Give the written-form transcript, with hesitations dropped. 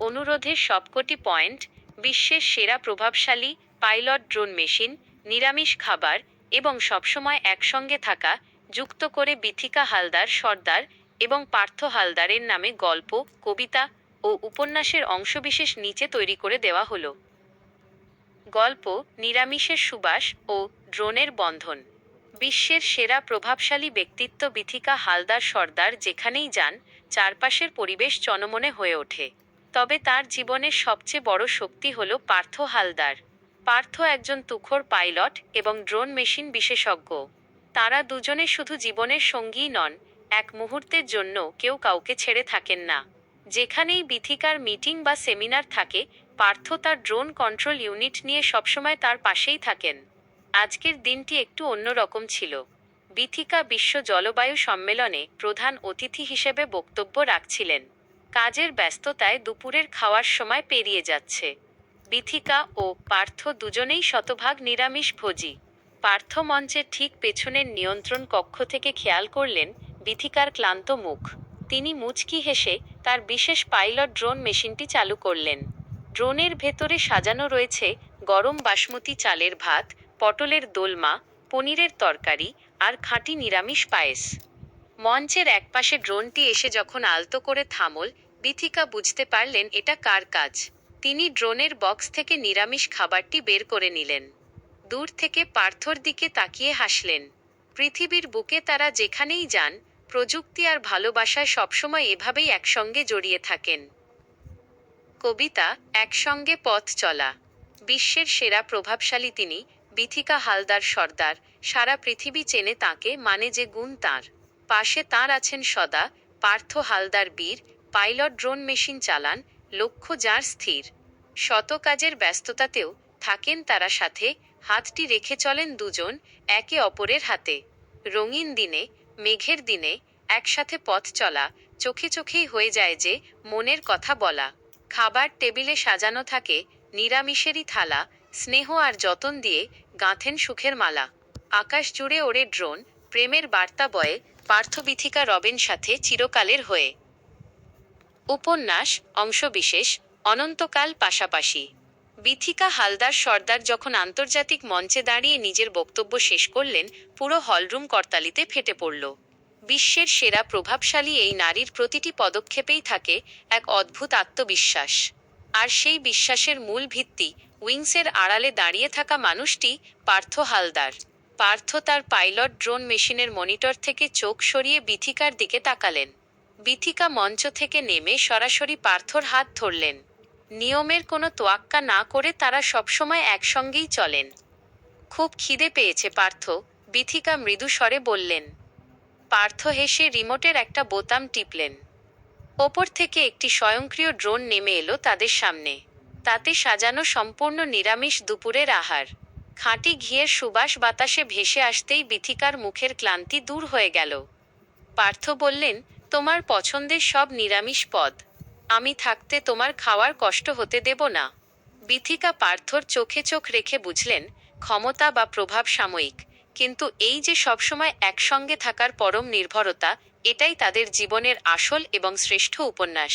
অনুরোধের সবকটি পয়েন্ট, বিশ্বের সেরা প্রভাবশালী পাইলট ড্রোন মেশিন, নিরামিষ খাবার এবং সবসময় একসঙ্গে থাকা, যুক্ত করে বিথিকা হালদার সর্দার এবং পার্থ হালদারের নামে গল্প, কবিতা ও উপন্যাসের অংশবিশেষ নিচে তৈরি করে দেওয়া হলো। গল্প: নিরামিষের সুবাস ও ড্রোনের বন্ধন। বিশ্বের সেরা প্রভাবশালী ব্যক্তিত্ব বিথিকা হালদার সর্দার যেখানেই যান, চারপাশের পরিবেশ জনমনে হয়ে ওঠে। তবে তার জীবনের সবচেয়ে বড় শক্তি হল পার্থ হালদার। পার্থ একজন তুখোড় পাইলট এবং ড্রোন মেশিন বিশেষজ্ঞ। তারা দুজনে শুধু জীবনের সঙ্গীই নন, এক মুহূর্তের জন্য কেউ কাউকে ছেড়ে থাকেন না। যেখানেই বিথিকার মিটিং বা সেমিনার থাকে, পার্থ তার ড্রোন কন্ট্রোল ইউনিট নিয়ে সবসময় তার পাশেই থাকেন। আজকের দিনটি একটু অন্যরকম ছিল। বিথিকা বিশ্ব জলবায়ু সম্মেলনে প্রধান অতিথি হিসেবে বক্তব্য রাখছিলেন। কাজের ব্যস্ততায় দুপুরের খাওয়ার সময় পেরিয়ে যাচ্ছে। বিথিকা ও পার্থ দুজনেই শতভাগ নিরামিষভোজী। পার্থ মঞ্চের ঠিক পেছনের নিয়ন্ত্রণ কক্ষ থেকে খেয়াল করলেন বিথিকার ক্লান্ত মুখ। তিনি মুচকি হেসে তার বিশেষ পাইলট ড্রোন মেশিনটি চালু করলেন। ড্রোনের ভেতরে সাজানো রয়েছে গরম বাসমতি চালের ভাত, পটলের দোলমা, পনিরের তরকারি আর খাঁটি নিরামিষ পায়েস। মঞ্চের একপাশে ড্রোনটি এসে যখন আলতো করে থামল, বিথিকা বুঝতে পারলেন এটা কার কাজ। তিনি ড্রোনের বক্স থেকে নিরামিষ খাবারটি বের করে নিলেন। দূর থেকে পার্থর দিকে তাকিয়ে হাসলেন। পৃথিবীর বুকে তারা যেখানেই যান, প্রযুক্তি আর ভালোবাসায় সবসময় এভাবেই একসঙ্গে জড়িয়ে থাকেন। কবিতা: একসঙ্গে পথ চলা। বিশ্বের সেরা প্রভাবশালী তিনি, বিথিকা হালদার সর্দার। সারা পৃথিবী চেনে তাঁকে, মানে যে গুণ তাঁর। পাশে তাঁর আছেন সদা পার্থ হালদার বীর, পাইলট ড্রোন মেশিন চালান, লক্ষ্য যার স্থির। শত কাজের ব্যস্ততাতেও থাকেন তারা সাথে, হাতটি রেখে চলেন দুজন একে অপরের হাতে। রঙিন দিনে, মেঘের দিনে একসাথে পথ চলা, চোখে চোখেই হয়ে যায় যে মনের কথা বলা। খাবার টেবিলে সাজানো থাকে নিরামিষেরই থালা, স্নেহ আর যতন দিয়ে গাঁথেন সুখের মালা। আকাশ জুড়ে ওড়ে ড্রোন, প্রেমের বার্তা বয়ে পার্থ বিথিকা রবেন সাথে চিরকালের হয়ে। উপন্যাস অংশবিশেষ: অনন্তকাল পাশাপাশি। বিথিকা হালদার সর্দার যখন আন্তর্জাতিক মঞ্চে দাঁড়িয়ে নিজের বক্তব্য শেষ করলেন, পুরো হলরুম করতালিতে ফেটে পড়ল। বিশ্বের সেরা প্রভাবশালী এই নারীর প্রতিটি পদক্ষেপেই থাকে এক অদ্ভুত আত্মবিশ্বাস। আর সেই বিশ্বাসের মূল ভিত্তি, উইংসের আড়ালে দাঁড়িয়ে থাকা মানুষটি, পার্থ হালদার। পার্থ তার পাইলট ড্রোন মেশিনের মনিটর থেকে চোখ সরিয়ে বিথিকার দিকে তাকালেন। বিথিকা মঞ্চ থেকে নেমে সরাসরি পার্থর হাত ধরলেন। নিয়মের কোনো তোয়াক্কা না করে তারা সবসময় একসঙ্গেই চলেন। খুব খিদে পেয়েছে পার্থ, বিথিকা মৃদু স্বরে বললেন। পার্থ হেসে রিমোটের একটা বোতাম টিপলেন। ওপর থেকে একটি স্বয়ংক্রিয় ড্রোন নেমে এলো তাদের সামনে। তাতে সাজানো সম্পূর্ণ নিরামিষ দুপুরের আহার। খাঁটি ঘিয়ের সুবাস বাতাসে ভেসে আসতেই বিথিকার মুখের ক্লান্তি দূর হয়ে গেল। পার্থ বললেন, তোমার পছন্দের সব নিরামিষ পদ। আমি থাকতে তোমার খাওয়ার কষ্ট হতে দেব না। বিথিকা পার্থর চোখে চোখ রেখে বুঝলেন, ক্ষমতা বা প্রভাব সাময়িক, কিন্তু এই যে সবসময় একসঙ্গে থাকার পরম নির্ভরতা, এটাই তাদের জীবনের আসল এবং শ্রেষ্ঠ উপন্যাস।